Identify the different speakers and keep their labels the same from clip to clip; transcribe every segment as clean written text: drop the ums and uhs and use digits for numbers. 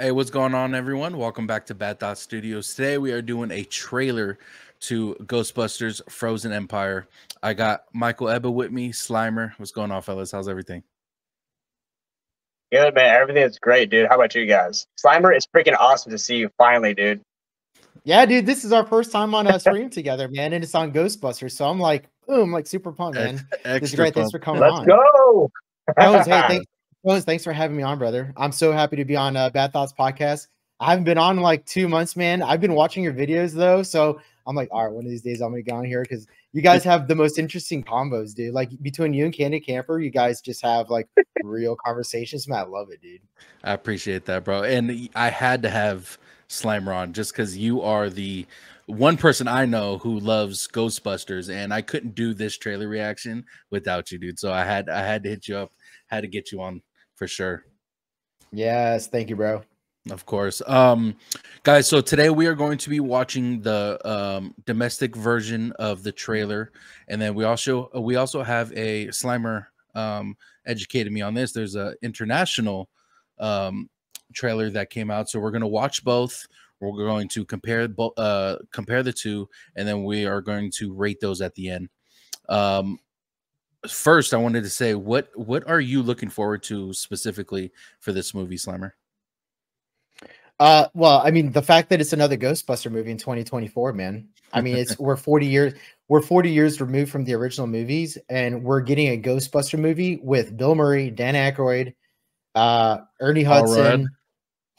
Speaker 1: Hey, what's going on, everyone? Welcome back to Bad Thought Studios. Today we are doing a trailer to Ghostbusters Frozen Empire. I got Michael Ebba with me, Slimer. What's going on, fellas? How's everything?
Speaker 2: Good, man. Everything is great, dude. How about you guys? Slimer, it's freaking awesome to see you finally, dude.
Speaker 3: Yeah, dude, this is our first time on a stream together, man, and it's on Ghostbusters. So I'm like, boom, like super pumped, man. This is great. Thanks for coming
Speaker 2: Let's
Speaker 3: on.
Speaker 2: go.
Speaker 3: Thanks for having me on, brother. I'm so happy to be on Bad Thoughts podcast. I haven't been on in like 2 months, man. I've been watching your videos though, so I'm like, all right, one of these days I'm gonna get on here because you guys have the most interesting combos, dude. Like between you and Candy Camper, you guys just have like real conversations, man. I love it, dude.
Speaker 1: I appreciate that, bro. And I had to have Slimer on just because you are the one person I know who loves Ghostbusters, and I couldn't do this trailer reaction without you, dude. So I had to hit you up, had to get you on for sure.
Speaker 3: Yes, thank you, bro.
Speaker 1: Of course. Guys, so today we are going to be watching the domestic version of the trailer, and then we also have a Slimer educated me on this. There's a international trailer that came out, so we're going to watch both. We're going to compare the two, and then we are going to rate those at the end. First, I wanted to say, what are you looking forward to specifically for this movie, Slimer?
Speaker 3: Well, I mean, the fact that it's another Ghostbuster movie in 2024, man. I mean, we're 40 years removed from the original movies, and we're getting a Ghostbuster movie with Bill Murray, Dan Aykroyd, Ernie Hudson,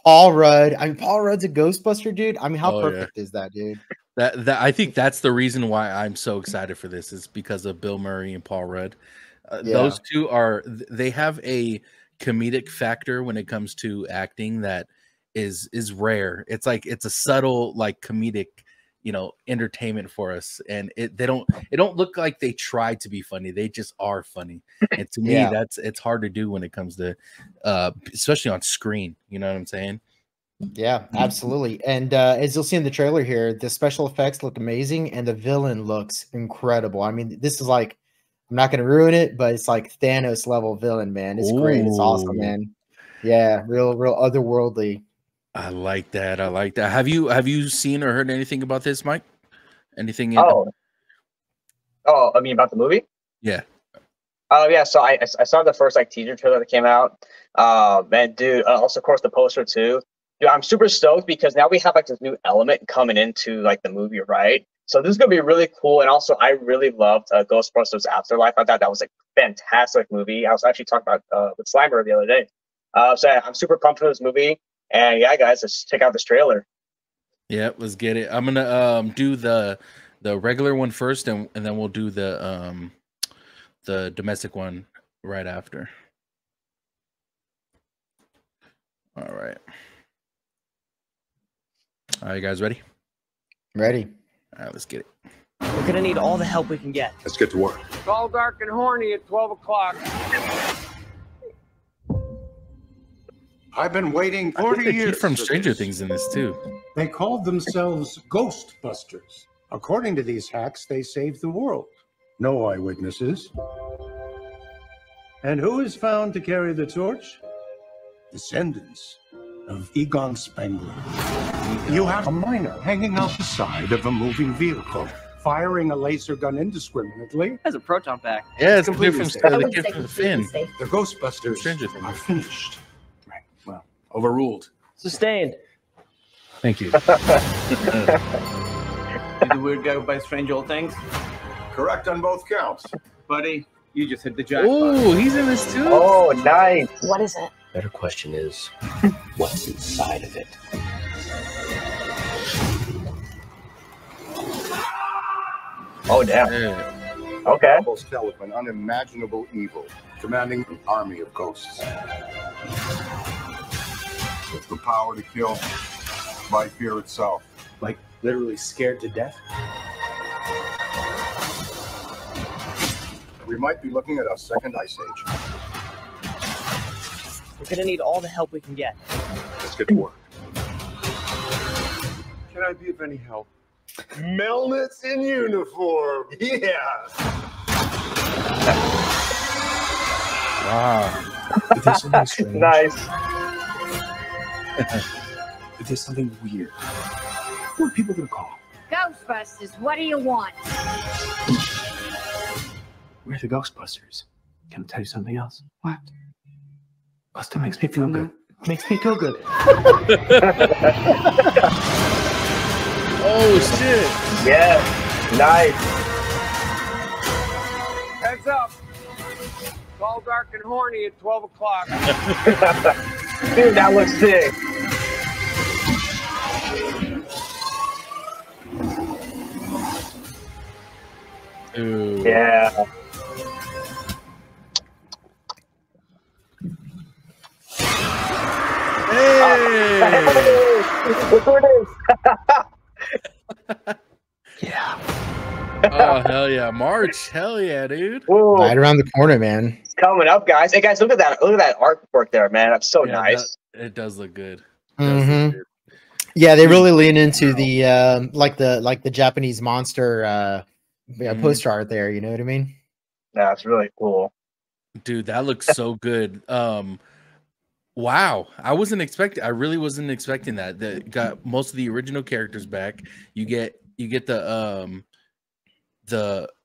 Speaker 3: Paul Rudd. I mean, Paul Rudd's a Ghostbuster, dude. I mean, how perfect is that, dude?
Speaker 1: That I think that's the reason why I'm so excited for this is because of Bill Murray and Paul Rudd. Those two they have a comedic factor when it comes to acting that is rare. It's like it's a subtle like comedic, entertainment for us, and it don't look like they try to be funny. They just are funny, and to me it's hard to do when it comes to especially on screen. You know what I'm saying?
Speaker 3: Yeah, absolutely. And as you'll see in the trailer here, the special effects look amazing, and the villain looks incredible. I mean, this is like, I'm not going to ruin it, but it's like Thanos level villain, man. It's great. It's awesome, man. Yeah, real otherworldly.
Speaker 1: I like that. I like that. Have you seen or heard anything about this, Mike? Anything?
Speaker 2: I mean about the movie?
Speaker 1: Yeah.
Speaker 2: Oh yeah. So I saw the first like teaser trailer that came out. Man, dude. Also, of course, the poster too. Dude, I'm super stoked because now we have like this new element coming into like the movie, right? So this is gonna be really cool. And also, I really loved Ghostbusters Afterlife. I thought that was a fantastic movie. I was actually talking about with Slimer the other day. So I'm super pumped for this movie. And yeah, guys, let's check out this trailer.
Speaker 1: Yeah, let's get it. I'm gonna do the regular one first, and then we'll do the domestic one right after. All right. All right, you guys ready?
Speaker 3: Ready.
Speaker 1: All right, let's get it.
Speaker 4: We're gonna need all the help we can get.
Speaker 5: Let's get to work.
Speaker 6: It's all dark and horny at 12 o'clock.
Speaker 5: I've been waiting
Speaker 1: I
Speaker 5: 40
Speaker 1: think the
Speaker 5: years.
Speaker 1: kid from Stranger Things in this too.
Speaker 7: They called themselves Ghostbusters. According to these hacks, they saved the world. No eyewitnesses. And who is found to carry the torch? Descendants of Egon Spengler. You have a miner hanging out the side of a moving vehicle, firing a laser gun indiscriminately.
Speaker 4: It has a proton pack.
Speaker 1: Yeah, it's completely the kid from Finn.
Speaker 7: The Ghostbusters
Speaker 1: Stranger Things.
Speaker 7: are finished. Right, well, overruled.
Speaker 4: Sustained.
Speaker 1: Thank you.
Speaker 4: Did the weird guy buy strange old things?
Speaker 5: Correct on both counts.
Speaker 6: Buddy, you just hit the jackpot.
Speaker 1: Oh, he's in this too.
Speaker 2: Oh, nice.
Speaker 8: What is it?
Speaker 9: Better question is, what's inside of it?
Speaker 2: Oh, damn.
Speaker 1: Yeah.
Speaker 2: Okay.
Speaker 5: Almost tell of an unimaginable evil, commanding an army of ghosts. With the power to kill by fear itself.
Speaker 9: Like literally scared to death?
Speaker 5: We might be looking at a second ice age.
Speaker 4: We're gonna need all the help we can get.
Speaker 5: Let's get to work.
Speaker 6: Can I be of any help?
Speaker 5: Melnitz in uniform. Yeah.
Speaker 1: Wow.
Speaker 9: If there's something strange,
Speaker 2: Nice.
Speaker 8: There's something weird. What are people gonna call?
Speaker 10: Ghostbusters, what do you want?
Speaker 8: We're the Ghostbusters. Can I tell you something else? What? Buster makes me feel good. Makes me feel good.
Speaker 1: Oh shit!
Speaker 2: Yeah, nice.
Speaker 6: Heads up. It's all dark and horny at 12 o'clock.
Speaker 2: Dude, that looks sick.
Speaker 1: Ooh.
Speaker 2: Yeah.
Speaker 1: Hey!
Speaker 2: Look who it is.
Speaker 8: Yeah.
Speaker 1: Oh hell yeah, March! Hell yeah, dude!
Speaker 2: Whoa.
Speaker 3: Right around the corner, man.
Speaker 2: It's coming up, guys. Hey, guys, look at that! Look at that artwork there, man. That's so
Speaker 1: Yeah,
Speaker 2: nice.
Speaker 1: it does look good. It does look good.
Speaker 3: Yeah, they really lean into the like the Japanese monster poster art there. You know what I mean?
Speaker 2: Yeah, it's really cool.
Speaker 1: Dude, that looks so good. Wow, I really wasn't expecting that. That got most of the original characters back. You get the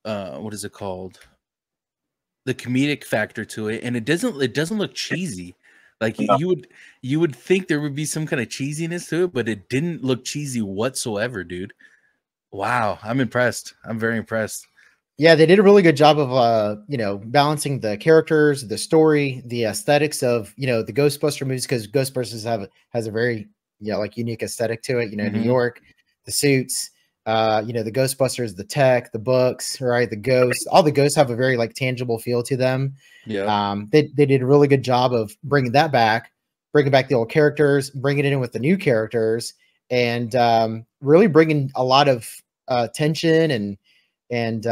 Speaker 1: what is it called? The comedic factor to it, and it doesn't look cheesy. Like you would think there would be some kind of cheesiness to it, but it didn't look cheesy whatsoever, dude. Wow, I'm impressed. I'm very impressed.
Speaker 3: Yeah, they did a really good job of balancing the characters, the story, the aesthetics of the Ghostbuster movies, because Ghostbusters has a very unique aesthetic to it. New York, the suits, the Ghostbusters, the tech, the books, right? The ghosts, all the ghosts have a very tangible feel to them.
Speaker 1: Yeah.
Speaker 3: They did a really good job of bringing that back, bringing back the old characters, bringing it in with the new characters, and really bringing a lot of tension and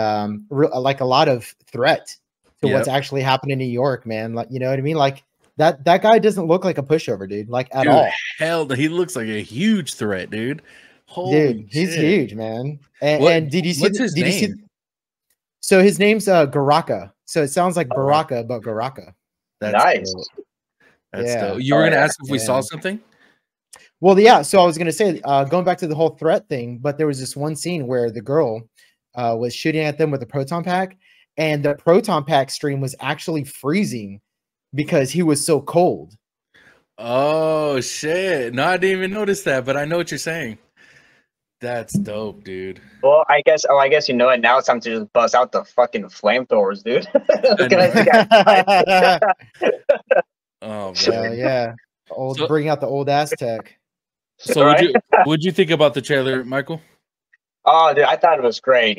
Speaker 3: like a lot of threat to what's actually happening in New York, man. Like, you know what I mean? Like that guy doesn't look like a pushover, dude, like at all.
Speaker 1: Hell, he looks like a huge threat, dude.
Speaker 3: Holy dude, he's huge, man. And did you see
Speaker 1: his name?
Speaker 3: So his name's Garaka. So it sounds like Baraka, but Garaka.
Speaker 1: That's
Speaker 2: nice.
Speaker 1: Dope. That's dope. You were gonna ask if we saw something?
Speaker 3: Well, yeah. So I was gonna say, going back to the whole threat thing, but there was this one scene where the girl was shooting at them with a proton pack, and the proton pack stream was actually freezing because he was so cold.
Speaker 1: Oh shit! No, I didn't even notice that, but I know what you're saying. That's dope, dude.
Speaker 2: Well, I guess you know it. Now it's time to just bust out the fucking flamethrowers, dude. Look at that.
Speaker 1: Oh man,
Speaker 3: yeah. Bring out the old Aztec.
Speaker 1: So what'd you think about the trailer, Michael?
Speaker 2: Oh, dude, I thought it was great.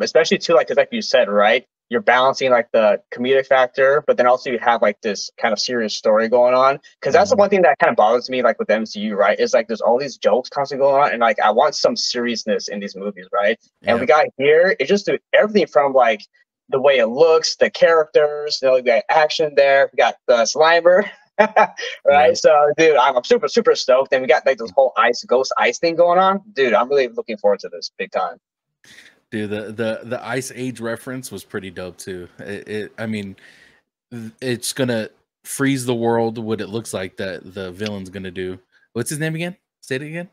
Speaker 2: Especially too, because like you said, right? You're balancing the comedic factor, but then also you have this kind of serious story going on. Because that's the one thing that kind of bothers me, with MCU, right? Is there's all these jokes constantly going on, and I want some seriousness in these movies, right? And we got here, it just everything from the way it looks, the characters, we got action there, we got the Slimer. Right, yeah. So dude, I'm super stoked, and we got this whole ghost ice thing going on. Dude, I'm really looking forward to this big time.
Speaker 1: Dude, the Ice Age reference was pretty dope too. I mean, it's gonna freeze the world. What it looks like that the villain's gonna do. What's his name again? Say it again.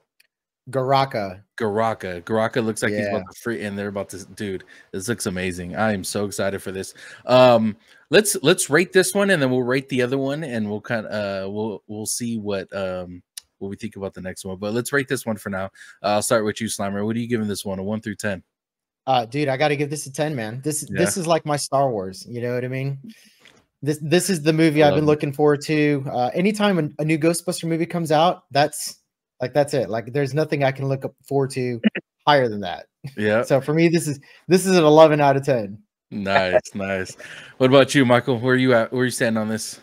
Speaker 3: Garaka
Speaker 1: looks like he's about to free, and they're about to. Dude, this looks amazing. I am so excited for this. Let's rate this one, and then we'll rate the other one, and we'll we'll see what we think about the next one. But let's rate this one for now. I'll start with you, Slimer. What are you giving this one? A 1 through 10?
Speaker 3: Dude, I got to give this a 10, man. This is like my Star Wars. You know what I mean? This is the movie I've been looking forward to. Anytime a new Ghostbuster movie comes out, that's it. There's nothing I can look forward to higher than that.
Speaker 1: Yeah.
Speaker 3: So for me, this is an 11 out of 10.
Speaker 1: Nice. What about you, Michael? Where are you at? Where are you standing on this?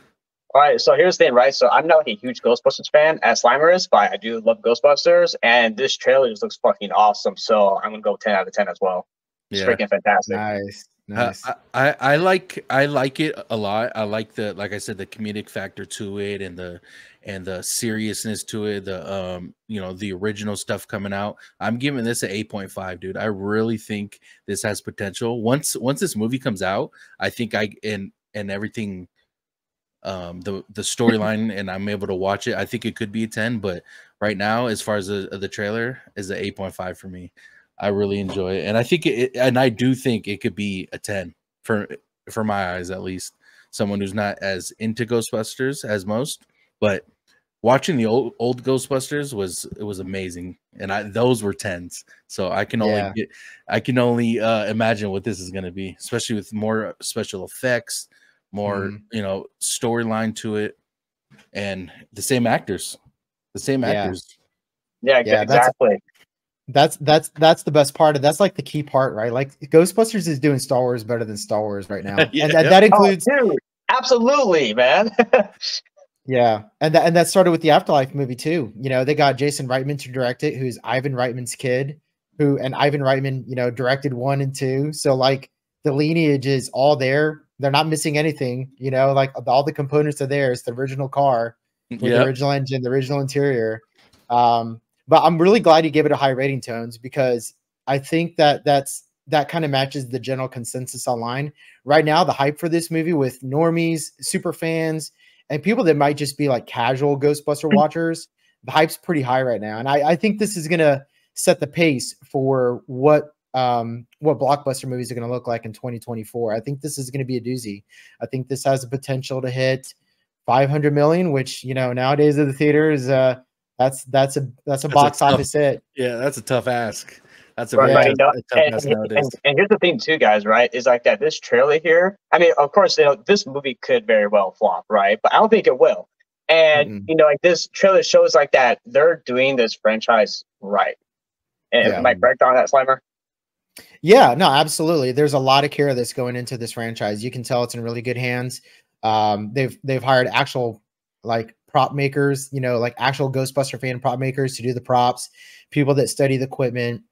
Speaker 2: All right, so here's the thing, right? So I'm not a huge Ghostbusters fan, as Slimer is, but I do love Ghostbusters, and this trailer just looks fucking awesome. So I'm gonna go 10 out of 10 as well. It's freaking fantastic.
Speaker 3: Nice.
Speaker 1: I like it a lot. I like like I said, the comedic factor to it, and the seriousness to it. The the original stuff coming out. I'm giving this an 8.5, dude. I really think this has potential. Once this movie comes out, I think and everything the storyline, and I'm able to watch it, I think it could be a 10. But right now, as far as the trailer, is an 8.5 for me. I really enjoy it, and I think and I do think it could be a 10 for my eyes, at least. Someone who's not as into Ghostbusters as most, but watching the old Ghostbusters was amazing, and those were 10s. So I can only imagine what this is going to be, especially with more special effects, more storyline to it, and the same actors.
Speaker 2: Yeah, exactly.
Speaker 3: That's the best part. That's like the key part, right? Like Ghostbusters is doing Star Wars better than Star Wars right now, and that includes
Speaker 2: absolutely, man.
Speaker 3: Yeah, and that started with the Afterlife movie too. You know, they got Jason Reitman to direct it, who's Ivan Reitman's kid, and Ivan Reitman, directed 1 and 2. So like the lineage is all there. They're not missing anything. Like all the components are there. It's the original car with the original engine, the original interior. But I'm really glad you gave it a high rating, Tones, because I think that kind of matches the general consensus online right now. The hype for this movie with normies, super fans, and people that might just be like casual Ghostbuster watchers, the hype's pretty high right now. And I think this is going to set the pace for what blockbuster movies are going to look like in 2024. I think this is going to be a doozy. I think this has the potential to hit 500 million, which, nowadays at the theaters, that's a box office hit.
Speaker 1: Yeah, that's a tough ask. That's a
Speaker 2: tough
Speaker 1: ask nowadays.
Speaker 2: And here's the thing too, guys, right? Is like that this trailer here. I mean, of course, this movie could very well flop, right? But I don't think it will. And like this trailer shows like that they're doing this franchise right. And am I correct on that, Slimer?
Speaker 3: Yeah, no, absolutely. There's a lot of care that's going into this franchise. You can tell it's in really good hands. They've hired actual like prop makers, like actual Ghostbuster fan prop makers to do the props, people that study the equipment.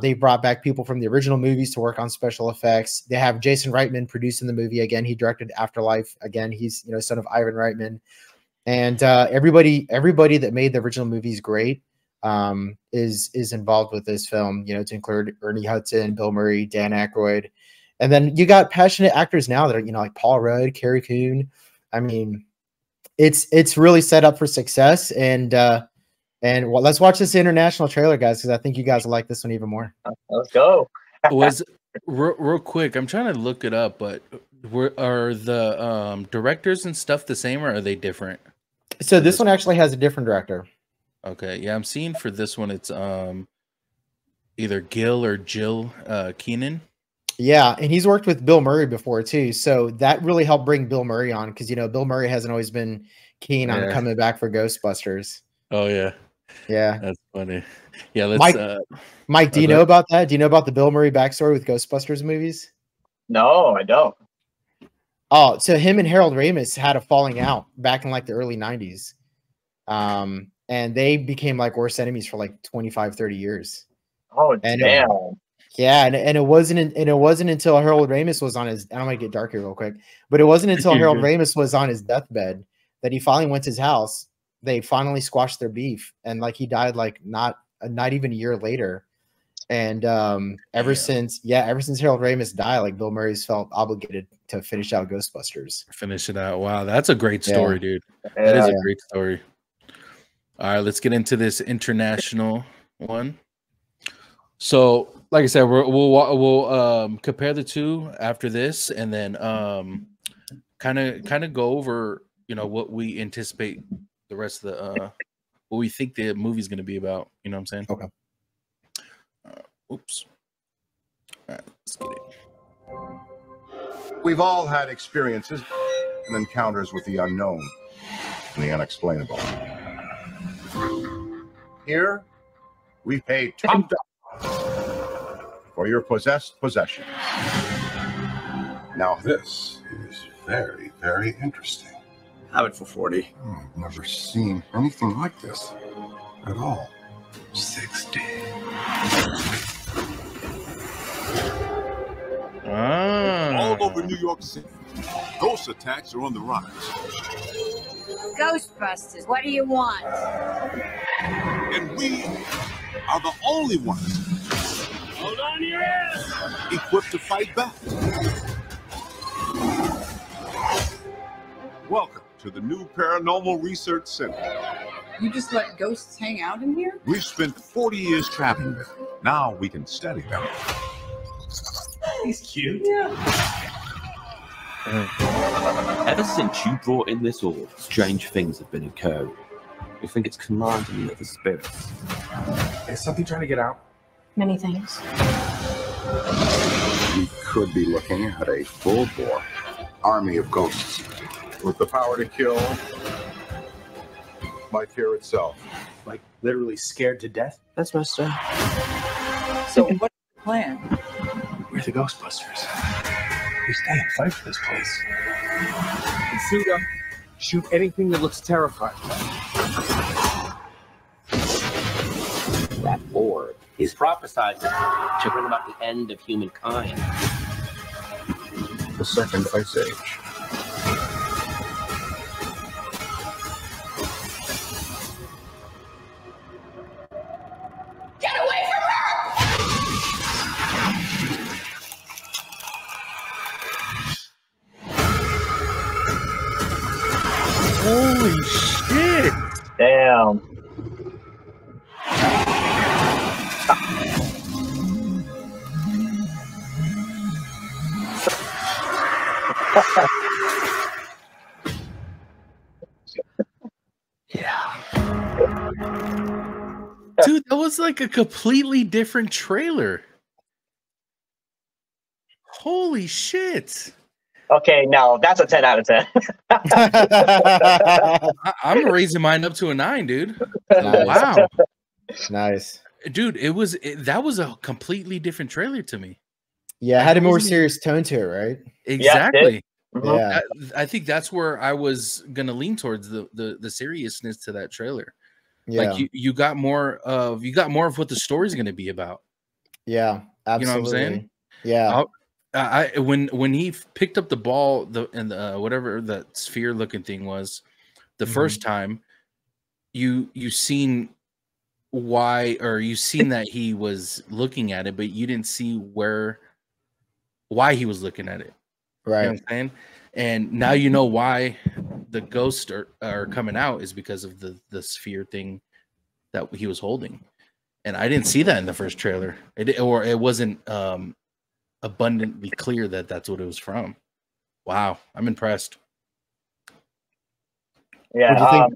Speaker 3: They brought back people from the original movies to work on special effects. They have Jason Reitman producing the movie again. He directed Afterlife again. He's son of Ivan Reitman, and everybody that made the original movies great is involved with this film. To include Ernie Hudson, Bill Murray, Dan Aykroyd, and then you got passionate actors now that are like Paul Rudd, Carrie Coon. I mean, it's really set up for success. And well, let's watch this international trailer, guys, because I think you guys will like this one even more.
Speaker 2: Let's go.
Speaker 1: Was real quick, I'm trying to look it up, but are the directors and stuff the same, or are they different?
Speaker 3: So this one actually has a different director.
Speaker 1: Okay, yeah, I'm seeing for this one it's either Gil or Jill Keenan.
Speaker 3: Yeah, and he's worked with Bill Murray before too, so that really helped bring Bill Murray on, because Bill Murray hasn't always been keen on coming back for Ghostbusters.
Speaker 1: Oh yeah.
Speaker 3: Yeah,
Speaker 1: that's funny. Yeah, let's.
Speaker 3: Mike, do you know about that? Do you know about the Bill Murray backstory with Ghostbusters movies?
Speaker 2: No, I don't.
Speaker 3: Oh, so him and Harold Ramis had a falling out back in like the early 90s. And they became like worst enemies for like 25, 30 years.
Speaker 2: Oh, damn.
Speaker 3: Yeah, and it wasn't until Harold Ramis was on his, I don't want to get dark here real quick, but it wasn't until Harold Ramis was on his deathbed that he finally went to his house. They finally squashed their beef, and like he died like not even a year later. And ever since Harold Ramis died, like Bill Murray's felt obligated to finish out Ghostbusters.
Speaker 1: Finish it out. Wow, that's a great story, dude. That is a great story. All right, let's get into this international one. So, like I said, we'll compare the two after this, and then kind of go over what we anticipate the rest of the what we think the movie's going to be about. You know what I'm saying?
Speaker 3: Okay.
Speaker 1: Oops. All right, let's get it.
Speaker 5: We've all had experiences and encounters with the unknown and the unexplainable. Here, we pay top dollar for your possessed possessions. Now this is very, very interesting.
Speaker 8: Have it for 40.
Speaker 5: I've never seen anything like this at all. 60.
Speaker 11: All over New York City, ghost attacks are on the rise.
Speaker 10: Ghostbusters, what do you want?
Speaker 11: And we are the only ones
Speaker 6: Hold on to your ass!
Speaker 11: equipped to fight back. Welcome to the new Paranormal Research Center.
Speaker 12: You just let ghosts hang out in here?
Speaker 11: We've spent 40 years trapping them. Now we can study them.
Speaker 8: He's cute.
Speaker 12: Yeah.
Speaker 9: Ever since you brought in this orb, strange things have been occurring. We think it's commanding the other spirits.
Speaker 8: Is something trying to get out?
Speaker 10: Many things.
Speaker 5: We could be looking at a full-bore army of ghosts with the power to kill by fear itself.
Speaker 8: Like literally scared to death?
Speaker 4: That's messed up.
Speaker 12: So what's the plan?
Speaker 8: We're the Ghostbusters. We stay and fight for this place.
Speaker 6: And suit up. Shoot anything that looks terrifying.
Speaker 9: That orb is prophesied to bring about the end of humankind.
Speaker 5: The second ice age.
Speaker 12: Get away from her!
Speaker 1: Holy shit!
Speaker 2: Damn.
Speaker 1: Dude, that was like a completely different trailer. Holy shit.
Speaker 2: Okay, now that's a 10 out of 10.
Speaker 1: I'm raising mine up to a 9, dude.
Speaker 3: Nice.
Speaker 1: Wow.
Speaker 3: Nice.
Speaker 1: Dude, that was a completely different trailer to me.
Speaker 3: Yeah, it had a more serious tone to it, right?
Speaker 1: Exactly.
Speaker 3: Yeah.
Speaker 1: I think that's where I was gonna lean towards the seriousness to that trailer.
Speaker 3: Yeah.
Speaker 1: Like you got more of what the story's gonna be about.
Speaker 3: Yeah, absolutely.
Speaker 1: You know what I'm saying?
Speaker 3: Yeah.
Speaker 1: When he picked up the ball, whatever that sphere looking thing was, the first time, you seen why, or you seen that he was looking at it, but you didn't see why he was looking at it.
Speaker 3: Right.
Speaker 1: You know what I'm saying? And now you know why the ghosts are coming out is because of the sphere thing that he was holding. And I didn't see that in the first trailer. It wasn't abundantly clear that that's what it was from. Wow, I'm impressed.
Speaker 2: Yeah.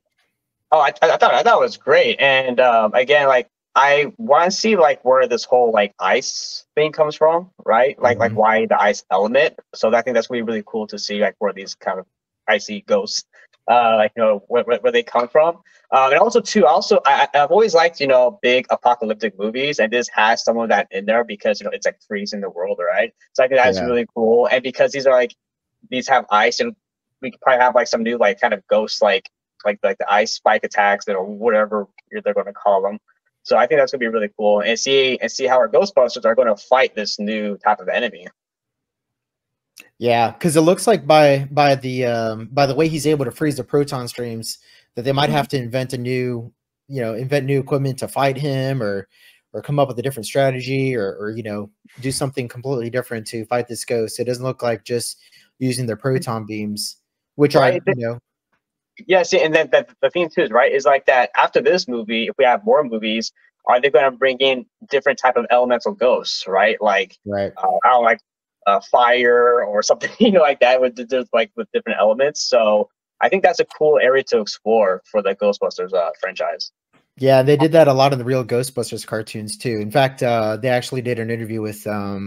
Speaker 2: I thought it was great. And again, like I want to see like where this whole like ice thing comes from, right? Like why the ice element. So I think that's gonna be really cool to see like where these kind of icy ghosts, like where they come from. And also too, I've always liked big apocalyptic movies, and this has some of that in there because it's like freezing the world, right? So I think that's really cool. And because these have ice, and we could probably have like some new like kind of ghosts like the ice spike attacks or whatever they're going to call them. So I think that's gonna be really cool, and see how our Ghostbusters are going to fight this new type of enemy.
Speaker 3: Yeah, because it looks like by the way he's able to freeze the proton streams, that they might have to invent new equipment to fight him, or come up with a different strategy, or do something completely different to fight this ghost. It doesn't look like just using their proton beams, which
Speaker 2: right.
Speaker 3: are
Speaker 2: Yeah, see, and then the thing too is like that after this movie, if we have more movies, are they going to bring in different type of elemental ghosts, right? Like, I don't like fire or something, like that with different elements. So I think that's a cool area to explore for the Ghostbusters franchise.
Speaker 3: Yeah, they did that a lot in the real Ghostbusters cartoons too. In fact, they actually did an interview with I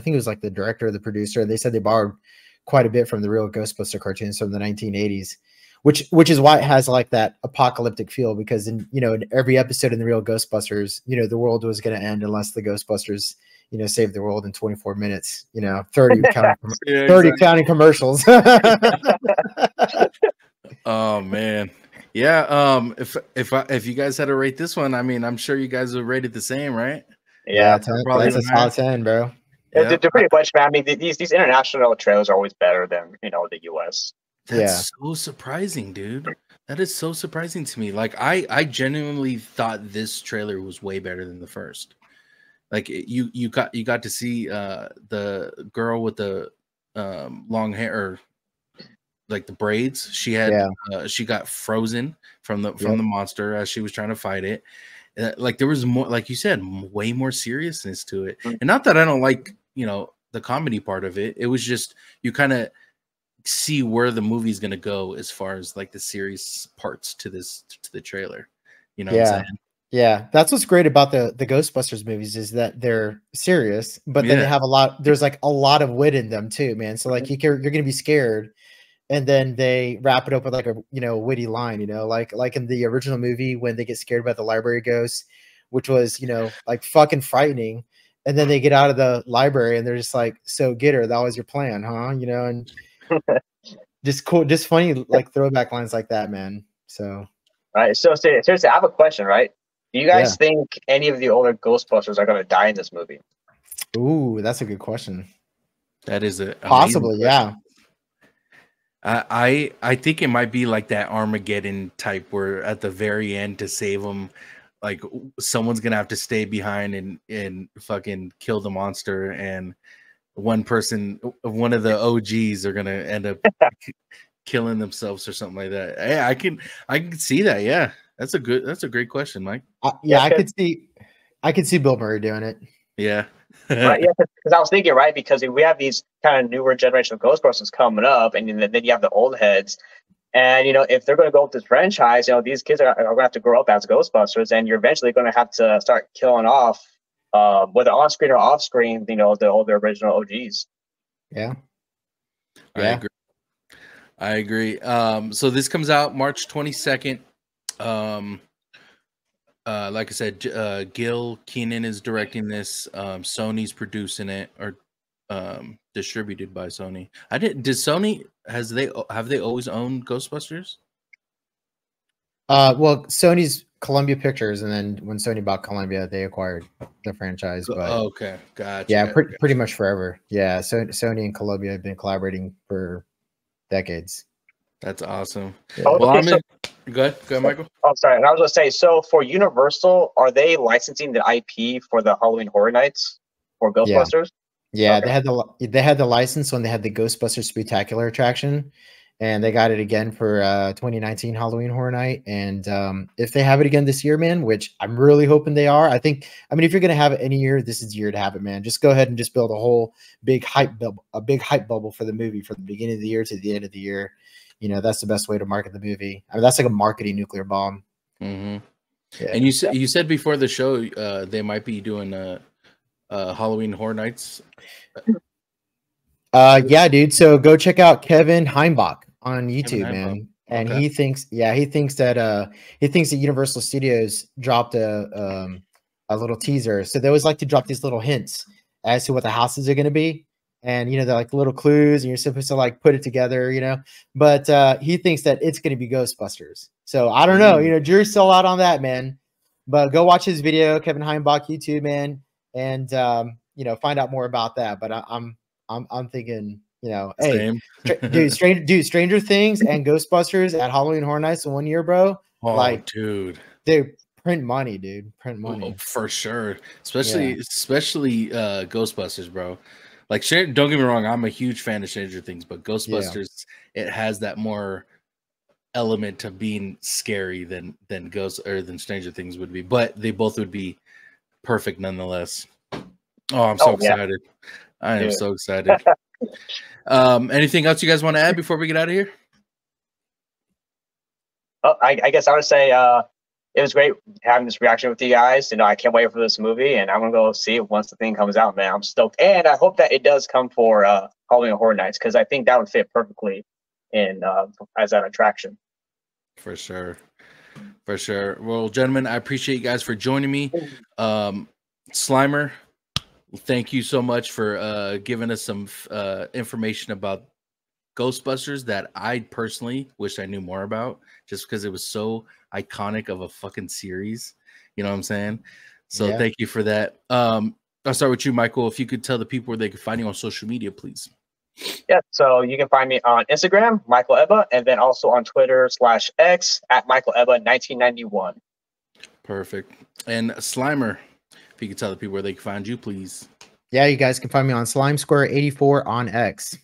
Speaker 3: think it was like the director or the producer. They said they borrowed quite a bit from the real Ghostbuster cartoons from the 1980s. Which is why it has like that apocalyptic feel, because in every episode in the real Ghostbusters, the world was going to end unless the Ghostbusters saved the world in 24 minutes. 30 counting commercials.
Speaker 1: Oh man, yeah. If you guys had to rate this one, I mean, I'm sure you guys would rate it the same, right?
Speaker 2: Yeah,
Speaker 3: that's a solid 10, bro.
Speaker 2: Yeah. They're pretty much, man. I mean, these international trailers are always better than the US.
Speaker 1: That's so surprising, dude. That is so surprising to me. Like I genuinely thought this trailer was way better than the first. Like you got to see the girl with the long hair, or like the braids. She had she got frozen from the monster as she was trying to fight it. Like there was more, like you said, way more seriousness to it. And not that I don't like, you know, the comedy part of it. It was just you kind of see where the movie's gonna go as far as like the serious parts to the trailer. You know what I'm saying?
Speaker 3: Yeah, that's what's great about the Ghostbusters movies is that they're serious, but then they have there's like a lot of wit in them too, man. So like you're gonna be scared, and then they wrap it up with like a witty line, like in the original movie when they get scared by the library ghost, which was like fucking frightening, and then they get out of the library and they're just like, so get her, that was your plan, huh? And just cool, just funny like throwback lines like that, man. So
Speaker 2: all right, so seriously, I have a question, right? Do you guys think any of the older Ghostbusters are going to die in this movie?
Speaker 3: Ooh, that's a good question.
Speaker 1: That is a
Speaker 3: possibly, yeah.
Speaker 1: I think it might be like that Armageddon type, where at the very end to save them, like someone's gonna have to stay behind and fucking kill the monster, and one of the OGs are gonna end up killing themselves or something like that. Yeah, I can see that. Yeah. That's a great question, Mike.
Speaker 3: I could see Bill Murray doing it.
Speaker 1: Yeah.
Speaker 2: Right, yeah, because I was thinking, right, because we have these kind of newer generation of Ghostbusters coming up, and then you have the old heads, and if they're going to go with this franchise, these kids are going to have to grow up as Ghostbusters, and you're eventually going to have to start killing off, whether on screen or off screen, the older original OGs.
Speaker 3: Yeah.
Speaker 1: I agree. So this comes out March 22nd. Like I said, Gil Keenan is directing this. Sony's producing it, or distributed by Sony. Did Sony have they always owned Ghostbusters?
Speaker 3: Well, Sony's Columbia Pictures, and then when Sony bought Columbia, they acquired the franchise. But
Speaker 1: okay, gotcha.
Speaker 3: Yeah, pretty much forever. Yeah, so Sony and Columbia have been collaborating for decades.
Speaker 1: That's awesome.
Speaker 2: Yeah.
Speaker 1: Well, go ahead, Michael.
Speaker 2: Oh, sorry. And I was going to say, so for Universal, are they licensing the IP for the Halloween Horror Nights or Ghostbusters?
Speaker 3: Yeah, okay. they had the license when they had the Ghostbusters Spectacular attraction, and they got it again for 2019 Halloween Horror Night. And if they have it again this year, man, which I'm really hoping they are, I mean, if you're gonna have it any year, this is the year to have it, man. Just go ahead and just build a whole big hype bubble for the movie from the beginning of the year to the end of the year. That's the best way to market the movie. I mean, that's like a marketing nuclear bomb.
Speaker 1: Mm-hmm. Yeah. And you said before the show they might be doing Halloween Horror Nights.
Speaker 3: Yeah, dude. So go check out Kevin Heimbach on YouTube, man. And he thinks that Universal Studios dropped a little teaser. So they always like to drop these little hints as to what the houses are going to be. And they're like little clues, and you're supposed to like put it together, But he thinks that it's going to be Ghostbusters. So I don't know, jury's still out on that, man. But go watch his video, Kevin Heimbach YouTube, man, and find out more about that. But I'm thinking, hey, Stranger Things and Ghostbusters at Halloween Horror Nights in 1 year, bro.
Speaker 1: Oh, dude,
Speaker 3: they print money, dude. Print money
Speaker 1: for sure. Especially Ghostbusters, bro. Like, don't get me wrong, I'm a huge fan of Stranger Things, but Ghostbusters, it has that more element to being scary than Stranger Things would be. But they both would be perfect nonetheless. Oh, I'm so excited. I am so excited. Anything else you guys want to add before we get out of here?
Speaker 2: Oh, I guess I would say it was great having this reaction with you guys. I can't wait for this movie, and I'm gonna go see it once the thing comes out, man. I'm stoked, and I hope that it does come for Halloween Horror Nights, because I think that would fit perfectly in as an attraction.
Speaker 1: For sure. Well, gentlemen, I appreciate you guys for joining me. Slimer, thank you so much for giving us some information about Ghostbusters that I personally wish I knew more about, just because it was so iconic of a fucking series. You know what I'm saying? So thank you for that. I'll start with you, Michael. If you could tell the people where they can find you on social media, please.
Speaker 2: Yeah, so you can find me on Instagram, Michael Ebba, and then also on Twitter/X at Michael Ebba 1991.
Speaker 1: Perfect. And Slimer, if you could tell the people where they can find you, please.
Speaker 3: Yeah, you guys can find me on Slime Square 84 on X.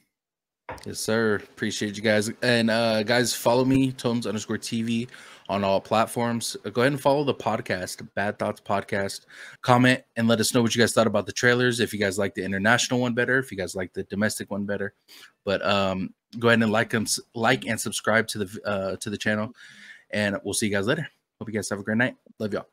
Speaker 1: Yes, sir. Appreciate you guys. And guys, follow me, Tones_TV on all platforms. Go ahead and follow the podcast, Bad Thoughts Podcast. Comment and let us know what you guys thought about the trailers. If you guys like the international one better, if you guys like the domestic one better. But go ahead and like and subscribe to the channel. And we'll see you guys later. Hope you guys have a great night. Love y'all.